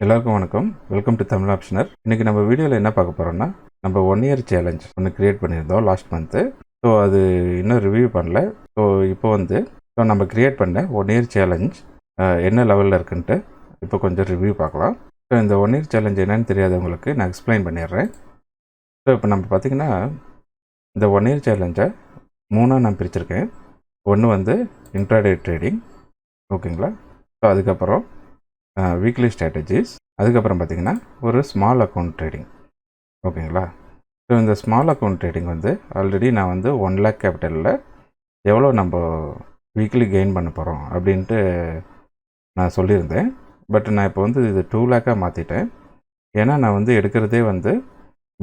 எல்லாருக்கும் வணக்கம். Welcome to Tamil optioner. இன்றைக்கி நம்ம வீடியோவில் என்ன பார்க்க போகிறோம்னா, நம்ம 1 இயர் சேலஞ்ச் ஒன்று க்ரியேட் பண்ணியிருந்தோம் லாஸ்ட் மந்த்து. ஸோ அது இன்னும் ரிவ்யூ பண்ணல. ஸோ நம்ம க்ரியேட் பண்ண 1 இயர் சேலஞ்ச் என்ன லெவலில் இருக்குன்ட்டு இப்போ கொஞ்சம் ரிவ்யூ பார்க்கலாம். ஸோ இந்த 1 இயர் சேலஞ்ச் என்னன்னு தெரியாதவங்களுக்கு நான் எக்ஸ்பிளைன் பண்ணிடுறேன். ஸோ இப்போ நம்ம பார்த்திங்கன்னா இந்த 1 இயர் சேலஞ்சை 3ஆக நான் பிரிச்சிருக்கேன். ஒன்று வந்து இன்ட்ராடே ட்ரேடிங், ஓகேங்களா. ஸோ அதுக்கப்புறம் வீக்லி ஸ்ட்ராட்டஜிஸ், அதுக்கப்புறம் பார்த்திங்கன்னா ஒரு ஸ்மால் அக்கௌண்ட் ட்ரேடிங், ஓகேங்களா. ஸோ இந்த ஸ்மால் அக்கௌண்ட் ட்ரேடிங் வந்து ஆல்ரெடி நான் வந்து 1 lakh கேபிட்டலில் எவ்வளோ நம்ம வீக்லி கெயின் பண்ண போகிறோம் அப்படின்ட்டு நான் சொல்லியிருந்தேன். பட் நான் இப்போ வந்து இது 2 lakh மாற்றிட்டேன். ஏன்னா நான் வந்து எடுக்கிறதே வந்து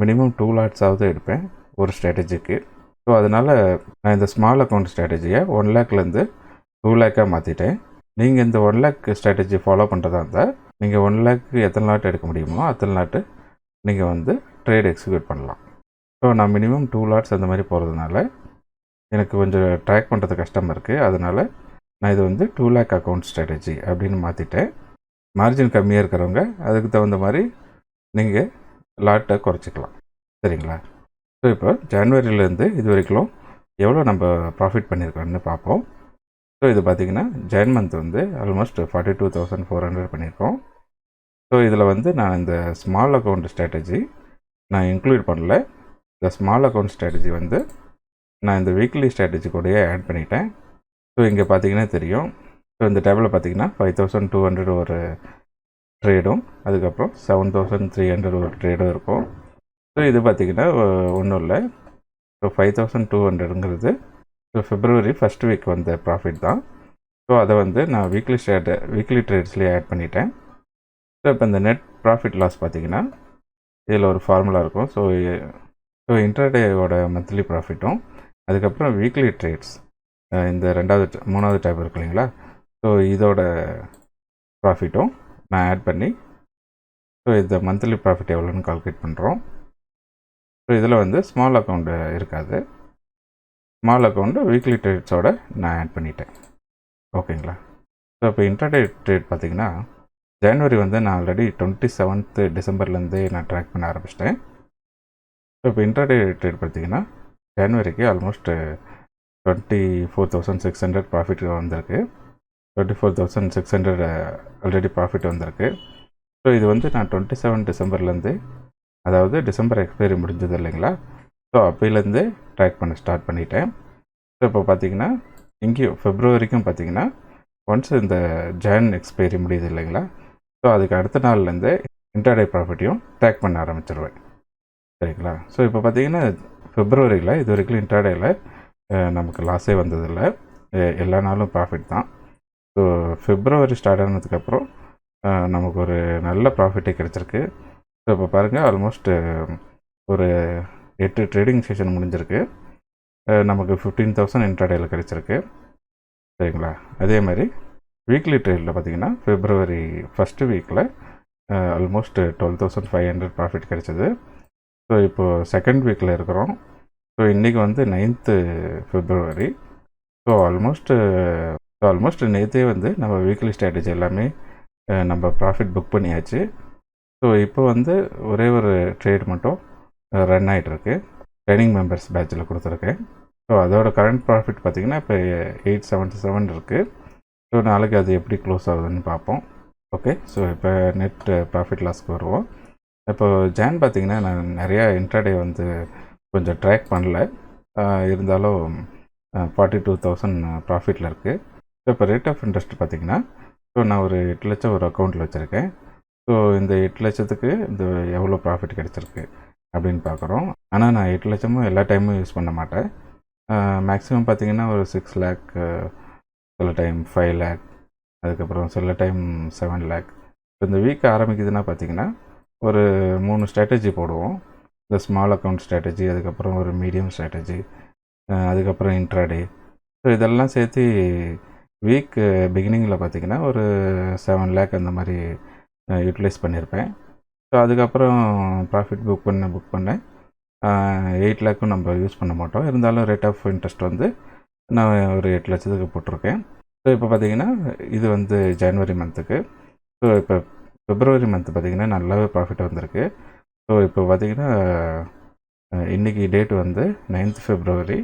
மினிமம் 2 lots எடுப்பேன் ஒரு ஸ்ட்ராட்டஜிக்கு. ஸோ அதனால் நான் இந்த ஸ்மால் அக்கௌண்ட் ஸ்ட்ராட்டஜியை 1 lakலேருந்து 2 lakh மாற்றிட்டேன். நீங்கள் இந்த 1 lakh ஸ்ட்ராட்டஜி ஃபாலோ பண்ணுறதா இருந்தால் நீங்கள் 1 lakh எத்தனை லாட் எடுக்க முடியுமோ அத்தனை லாட்டு நீங்கள் வந்து ட்ரேட் எக்ஸிக்யூட் பண்ணலாம். ஸோ நான் மினிமம் 2 lots அந்த மாதிரி போகிறதுனால எனக்கு கொஞ்சம் ட்ராக் பண்ணுறது கஷ்டமாக இருக்குது. அதனால் நான் இது வந்து 2 lakh அக்கௌண்ட் ஸ்ட்ராட்டஜி அப்படின்னு மாற்றிட்டேன். மார்ஜின் கம்மியாக இருக்கிறவங்க அதுக்கு தகுந்த மாதிரி நீங்கள் லாட்டை குறைச்சிக்கலாம், சரிங்களா. ஸோ இப்போ ஜனவரியிலேருந்து இது வரைக்கும் எவ்வளோ நம்ம ப்ராஃபிட் பண்ணியிருக்கோன்னு பார்ப்போம். ஸோ இது பார்த்திங்கன்னா ஜான் மந்த் வந்து ஆல்மோஸ்ட் 42,400 பண்ணியிருக்கோம். ஸோ இதில் வந்து நான் இந்த ஸ்மால் அக்கௌண்ட் ஸ்ட்ராட்டஜி நான் இன்க்ளூட் பண்ணல. இந்த ஸ்மால் அக்கௌண்ட் ஸ்ட்ராட்டஜி வந்து நான் இந்த வீக்லி ஸ்ட்ராட்டஜி கூடயே ஆட் பண்ணிட்டேன். ஸோ இங்கே பார்த்தீங்கன்னா தெரியும். ஸோ இந்த டேபிளில் பார்த்தீங்கன்னா 5,200 ஒரு ட்ரேடும், அதுக்கப்புறம் 7,300 ஒரு ட்ரேடும் இருக்கும். ஸோ இது பார்த்திங்கன்னா ஒன்றும் இல்லை. ஸோ 5,200ங்கிறது ஸோ February ஃபஸ்ட் வீக் வந்த ப்ராஃபிட் தான். ஸோ அதை வந்து நான் வீக்லி ட்ரேட்ஸ்லேயே ஆட் பண்ணிட்டேன். ஸோ இப்போ இந்த நெட் ப்ராஃபிட் லாஸ் பார்த்திங்கன்னா இதில் ஒரு ஃபார்முலா இருக்கும். ஸோ இன்ட்ராடேயோட மந்த்லி ப்ராஃபிட்டும், அதுக்கப்புறம் வீக்லி ட்ரேட்ஸ் இந்த மூணாவது டைப் இருக்கு இல்லைங்களா. ஸோ இதோட ப்ராஃபிட்டும் நான் ஆட் பண்ணி ஸோ இந்த மந்த்லி ப்ராஃபிட் எவ்வளோன்னு கால்குலேட் பண்ணுறோம். ஸோ இதில் வந்து ஸ்மால் அக்கௌண்ட்டு இருக்காது. ஸ்மால் அக்கௌண்ட்டு வீக்லி ட்ரேட்ஸோடு நான் ஆட் பண்ணிட்டேன், ஓகேங்களா. ஸோ இப்போ இன்ட்ராடே ட்ரேட் பார்த்திங்கன்னா ஜனவரி வந்து நான் ஆல்ரெடி 27th டிசம்பர்லேருந்தே நான் ட்ராக் பண்ண ஆரம்பிச்சிட்டேன். ஸோ இப்போ இன்ட்ராடே ட்ரேட் பார்த்திங்கன்னா ஜனவரிக்கு ஆல்மோஸ்ட் 24,600 ப்ராஃபிட் வந்திருக்கு. 24,600 ஆல்ரெடி ப்ராஃபிட் வந்திருக்கு. ஸோ இது வந்து நான் 27 டிசம்பர்லேருந்து, அதாவது டிசம்பர் எக்ஸ்பைரி முடிஞ்சது இல்லைங்களா. ஸோ அப்போலேருந்தே ட்ராக் பண்ண ஸ்டார்ட் பண்ணிட்டேன். ஸோ இப்போ பார்த்திங்கன்னா இங்கேயும் Februaryக்கும் பார்த்திங்கன்னா ஒன்ஸ் இந்த ஜான் எக்ஸ்பைரி முடியுது இல்லைங்களா. ஸோ அதுக்கு அடுத்த நாள்லேருந்து இன்ட்ராடே ப்ராஃபிட்டையும் ட்ராக் பண்ண ஆரம்பிச்சிருவேன், சரிங்களா. ஸோ இப்போ பார்த்திங்கன்னா Februaryயில் இது வரைக்கும் இன்ட்ராடேயில் நமக்கு லாஸே வந்ததில்லை, எல்லா நாளும் ப்ராஃபிட் தான். ஸோ February ஸ்டார்ட் ஆனதுக்கப்புறம் நமக்கு ஒரு நல்ல ப்ராஃபிட்டே கிடச்சிருக்கு. ஸோ இப்போ பாருங்கள், ஆல்மோஸ்ட் ஒரு 8 ட்ரேடிங் செஷன் முடிஞ்சிருக்கு. நமக்கு 15,000 இன்ட்ராடேயில் கிடச்சிருக்கு, சரிங்களா. அதே மாதிரி வீக்லி ட்ரேடில் பார்த்திங்கன்னா February ஃபஸ்ட்டு வீக்கில் ஆல்மோஸ்ட் 12,500 ப்ராஃபிட் கிடச்சிது. ஸோ இப்போது செகண்ட் வீக்கில் இருக்கிறோம். ஸோ இன்றைக்கி வந்து 9th February. ஸோ ஆல்மோஸ்ட் நேற்றே வந்து நம்ம வீக்லி ஸ்ட்ராட்டஜி எல்லாமே நம்ம ப்ராஃபிட் புக் பண்ணியாச்சு. ஸோ இப்போ வந்து ஒரே ஒரு ட்ரேட் மட்டும் ரன் ஆகிட்டுருக்கு, ட்ரைனிங் மெம்பர்ஸ் பேட்சில் கொடுத்துருக்கேன். ஸோ அதோட கரண்ட் ப்ராஃபிட் பார்த்திங்கன்னா இப்போ 877 இருக்குது. ஸோ நாளைக்கு அது எப்படி க்ளோஸ் ஆகுதுன்னு பார்ப்போம். ஓகே, ஸோ இப்போ நெட் ப்ராஃபிட் லாஸ்க்கு வருவோம். இப்போ ஜான் பார்த்திங்கன்னா நான் நிறையா இன்ட்ராடே வந்து கொஞ்சம் ட்ராக் பண்ணல, இருந்தாலும் 42,000 ப்ராஃபிட்டில் இருக்குது. ஸோ இப்போ ரேட் ஆஃப் இன்ட்ரெஸ்ட் பார்த்திங்கன்னா ஸோ நான் ஒரு 8 லட்சம் ஒரு அக்கௌண்ட்டில் வச்சுருக்கேன். ஸோ இந்த 8 லட்சத்துக்கு இந்த எவ்வளோ ப்ராஃபிட் கிடச்சிருக்கு அப்படின்னு பார்க்குறோம். ஆனால் நான் 8 லட்சமும் எல்லா டைமும் யூஸ் பண்ண மாட்டேன். மேக்ஸிமம் பார்த்திங்கன்னா ஒரு 6 lakh, சில டைம் 5 lakh, அதுக்கப்புறம் சில டைம் 7 lakh. இப்போ இந்த வீக் ஆரம்பிக்குதுன்னா பார்த்திங்கன்னா ஒரு 3 ஸ்ட்ராட்டஜி போடுவோம். இந்த ஸ்மால் அக்கௌண்ட் ஸ்ட்ராட்டஜி, அதுக்கப்புறம் ஒரு மீடியம் ஸ்ட்ராட்டஜி, அதுக்கப்புறம் இன்ட்ராடே. ஸோ இதெல்லாம் சேர்த்து வீக் பிகினிங்கில் பார்த்திங்கன்னா ஒரு 7 lakh அந்த மாதிரி யூட்டிலைஸ் பண்ணியிருப்பேன். ஸோ அதுக்கப்புறம் ப்ராஃபிட் புக் பண்ண 8 lakhம் நம்ம யூஸ் பண்ண மாட்டோம். இருந்தாலும் ரேட் ஆஃப் இன்ட்ரெஸ்ட் வந்து நான் ஒரு 8 லட்சத்துக்கு போட்டிருக்கேன். ஸோ இப்போ பார்த்திங்கன்னா இது வந்து ஜனவரி மந்த்துக்கு. ஸோ இப்போ பிப்ரவரி மந்த் பார்த்திங்கன்னா நல்லாவே ப்ராஃபிட் வந்திருக்கு. ஸோ இப்போ பார்த்திங்கன்னா இன்றைக்கி டேட் வந்து 9th February.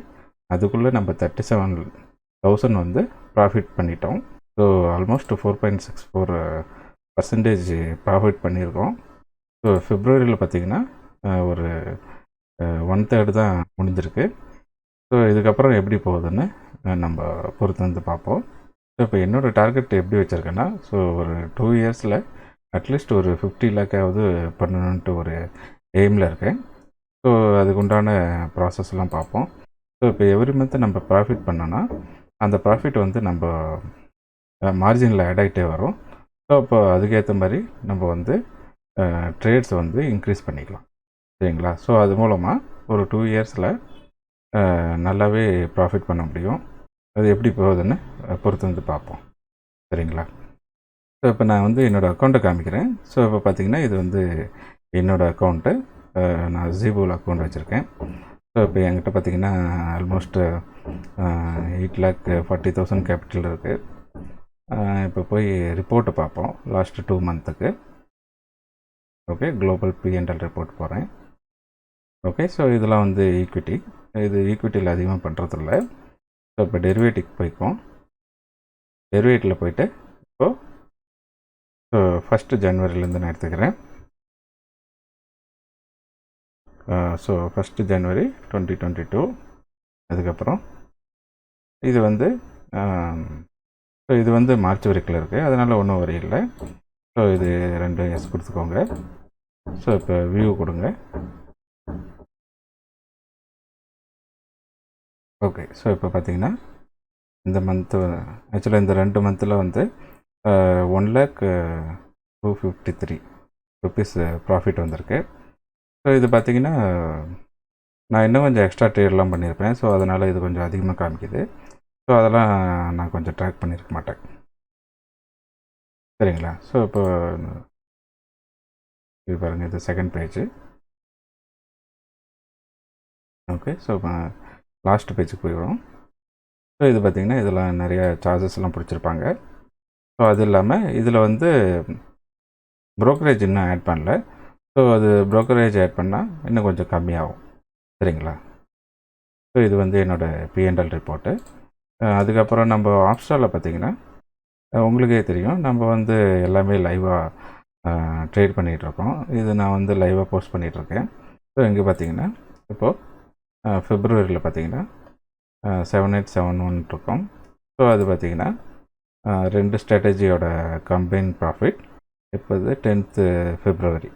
அதுக்குள்ளே நம்ம 37,000 வந்து ப்ராஃபிட் பண்ணிட்டோம். ஸோ ஆல்மோஸ்ட் 4.64% ப்ராஃபிட் பண்ணியிருக்கோம். ஸோ ஃபிப்ரவரியில் பார்த்திங்கன்னா ஒரு 1/3 தான் முடிஞ்சிருக்கு. ஸோ இதுக்கப்புறம் எப்படி போகுதுன்னு நம்ம பொறுத்து வந்து பார்ப்போம். ஸோ இப்போ என்னோடய டார்கெட் எப்படி வச்சுருக்கேன்னா, ஸோ ஒரு 2 இயர்ஸில் அட்லீஸ்ட் ஒரு 50 லேக்காவது பண்ணணுன்ட்டு ஒரு எய்மில் இருக்கேன். ஸோ அதுக்குண்டான ப்ராசஸ்லாம் பார்ப்போம். ஸோ இப்போ எவ்ரி மந்த் நம்ம ப்ராஃபிட் பண்ணோன்னா அந்த ப்ராஃபிட் வந்து நம்ம மார்ஜினில் ஆட் ஆகிட்டே வரும். ஸோ அப்போ அதுக்கேற்ற மாதிரி நம்ம வந்து ட்ரேட்ஸ் வந்து இன்க்ரீஸ் பண்ணிக்கலாம். சரிங்களா? ஸோ அது மூலமாக ஒரு 2 இயர்ஸில் நல்லாவே ப்ராஃபிட் பண்ண முடியும். அது எப்படி போகுதுன்னு பொறுத்து வந்து பார்ப்போம். சரிங்களா? ஸோ இப்போ நான் வந்து என்னோடய அக்கௌண்ட்டை காமிக்கிறேன். ஸோ இப்போ பார்த்திங்கன்னா இது வந்து என்னோடய அக்கௌண்ட்டு. நான் ஜீபோவில் அக்கௌண்ட் வச்சுருக்கேன். ஸோ இப்போ என்கிட்ட பார்த்திங்கன்னா ஆல்மோஸ்ட் 8,40,000 கேபிட்டல் இருக்குது. இப்போ போய் ரிப்போர்ட்டை பார்ப்போம் லாஸ்ட் 2 மந்த்துக்கு. ஓகே, குளோபல் P&L ரிப்போர்ட் போகிறேன். ஓகே, ஸோ இதெல்லாம் வந்து ஈக்விட்டி. இது ஈக்விட்டியில் அதிகமாக பண்ணுறதில்ல. ஸோ இப்போ டெரிவேட்டிவ்க்கு போய்க்குவோம். டெரிவேட்டிவில் போய்ட்டு இப்போது ஸோ 1 ஜனவரிலேருந்து நான் எடுத்துக்கிறேன். ஸோ 1 ஜனவரி 2022. அதுக்கப்புறம் இது வந்து ஸோ இது வந்து மார்ச் வரைக்கும் இருக்குது, அதனால் ஒன்றும் வரி இல்லை. ஸோ இது 2 இயர்ஸ் கொடுத்துக்கோங்க. ஸோ இப்போ வியூ கொடுங்க. ஓகே, ஸோ இப்போ பார்த்தீங்கன்னா இந்த மந்த்து ஆக்சுவலாக இந்த 2 மந்தில் வந்து 1,02,53 ருபீஸ் ப்ராஃபிட் வந்திருக்கு. ஸோ இது பார்த்திங்கன்னா நான் இன்னும் கொஞ்சம் எக்ஸ்ட்ரா ட்ரேட்லாம் பண்ணியிருப்பேன். ஸோ அதனால் இது கொஞ்சம் அதிகமாக காமிக்குது. ஸோ அதெல்லாம் நான் கொஞ்சம் ட்ராக் பண்ணியிருக்க மாட்டேன். சரிங்களா? ஸோ இப்போ இது பாருங்கள், இது செகண்ட் பேஜு. ஓகே, ஸோ இப்போ லாஸ்ட் பேஜுக்கு போயிடுவோம். ஸோ இது பார்த்திங்கன்னா இதெல்லாம் நிறைய சார்ஜஸ்லாம் பிடிச்சிருப்பாங்க. ஸோ அது இல்லாமல் இதில் வந்து ப்ரோக்கரேஜ் இன்னும் ஆட் பண்ணல. ஸோ அது ப்ரோக்கரேஜ் ஆட் பண்ணால் இன்னும் கொஞ்சம் கம்மியாகும். சரிங்களா? ஸோ இது வந்து என்னோடய P&L ரிப்போர்ட்டு. அதுக்கப்புறம் நம்ம ஆப்ஸ்டாலில் பார்த்திங்கன்னா உங்களுக்கே தெரியும், நம்ம வந்து எல்லாமே லைவாக ட்ரேட் பண்ணிகிட்ருக்கோம். இது நான் வந்து லைவாக போஸ்ட் பண்ணிகிட்ருக்கேன். ஸோ இங்கே பார்த்திங்கன்னா இப்போது ஃபிப்ரவரியில் பார்த்திங்கன்னா 7871 இருக்கும். ஸோ அது பார்த்திங்கன்னா 2 ஸ்ட்ராட்டஜியோட கம்பைன் ப்ராஃபிட் இப்போது 10th February.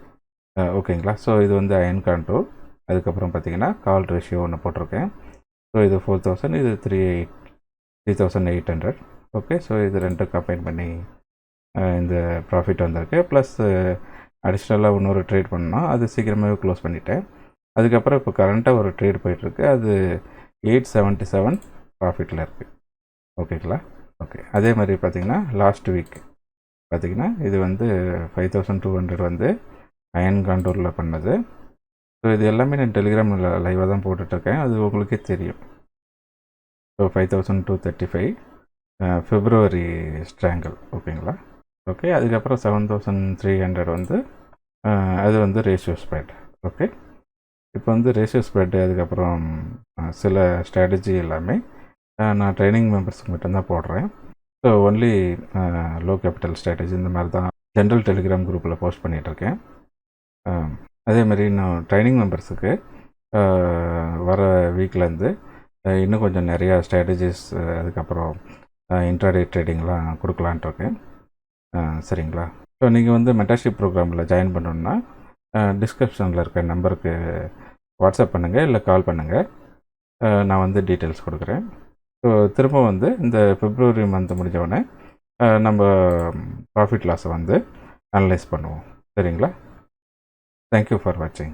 ஓகேங்களா? ஸோ இது வந்து அயன் கான்டூர். அதுக்கப்புறம் பார்த்திங்கன்னா கால் ரேஷியோ ஒன்று போட்டிருக்கேன். ஸோ இது 4,000, இது 3,800. ஓகே, ஸோ இது 2 கம்பைன் பண்ணி இந்த ப்ராஃபிட் வந்திருக்கு. ப்ளஸ் அடிஷ்னலாக இன்னொரு ட்ரேட் பண்ணோம், அது சீக்கிரமாகவே க்ளோஸ் பண்ணிட்டேன். அதுக்கப்புறம் இப்போ கரண்ட்டாக ஒரு ட்ரேட் போயிட்டுருக்கு, அது 877 ப்ராஃபிட்டில் இருக்குது. ஓகேங்களா? ஓகே, அதே மாதிரி பார்த்திங்கன்னா லாஸ்ட் வீக் பார்த்திங்கன்னா இது வந்து 5,200 வந்து அயன் கான்டூரில் பண்ணது. ஸோ இது எல்லாமே நான் டெலிகிராமில் லைவாக தான் போட்டுட்ருக்கேன், அது உங்களுக்கே தெரியும். So 5,235 February strangle. ஓகேங்களா? ஓகே, அதுக்கப்புறம் 7,300 வந்து அது வந்து ரேஷியோ ஸ்ப்ரெட். ஓகே, இப்போ வந்து ரேஷியோ ஸ்ப்ரெட்டு அதுக்கப்புறம் சில ஸ்ட்ராட்டஜி எல்லாமே நான் ட்ரைனிங் மெம்பர்ஸுக்கு மட்டும்தான் போடுறேன். So only low capital strategy இந்த மாதிரி தான் ஜென்ரல் டெலிகிராம் குரூப்பில் போஸ்ட் பண்ணிகிட்ருக்கேன். அதே மாதிரி இன்னும் ட்ரைனிங் மெம்பர்ஸுக்கு வர வீக்லேருந்து இன்னும் கொஞ்சம் நிறையா ஸ்ட்ராட்டஜிஸ் அதுக்கப்புறம் இன்ட்ராடே ட்ரேடிங்லாம் கொடுக்கலான்ட்ருக்கேன். சரிங்களா? ஸோ நீங்கள் வந்து மென்டர்ஷிப் ப்ரோக்ராமில் ஜாயின் பண்ணணுன்னா டிஸ்கிரிப்ஷனில் இருக்க நம்பருக்கு வாட்ஸ்அப் பண்ணுங்கள், இல்லை கால் பண்ணுங்கள். நான் வந்து டீட்டெயில்ஸ் கொடுக்குறேன். ஸோ திரும்ப வந்து இந்த February மந்த் முடிஞ்சவுடனே நம்ம ப்ராஃபிட் லாஸை வந்து அனலைஸ் பண்ணுவோம். சரிங்களா? Thank you for watching.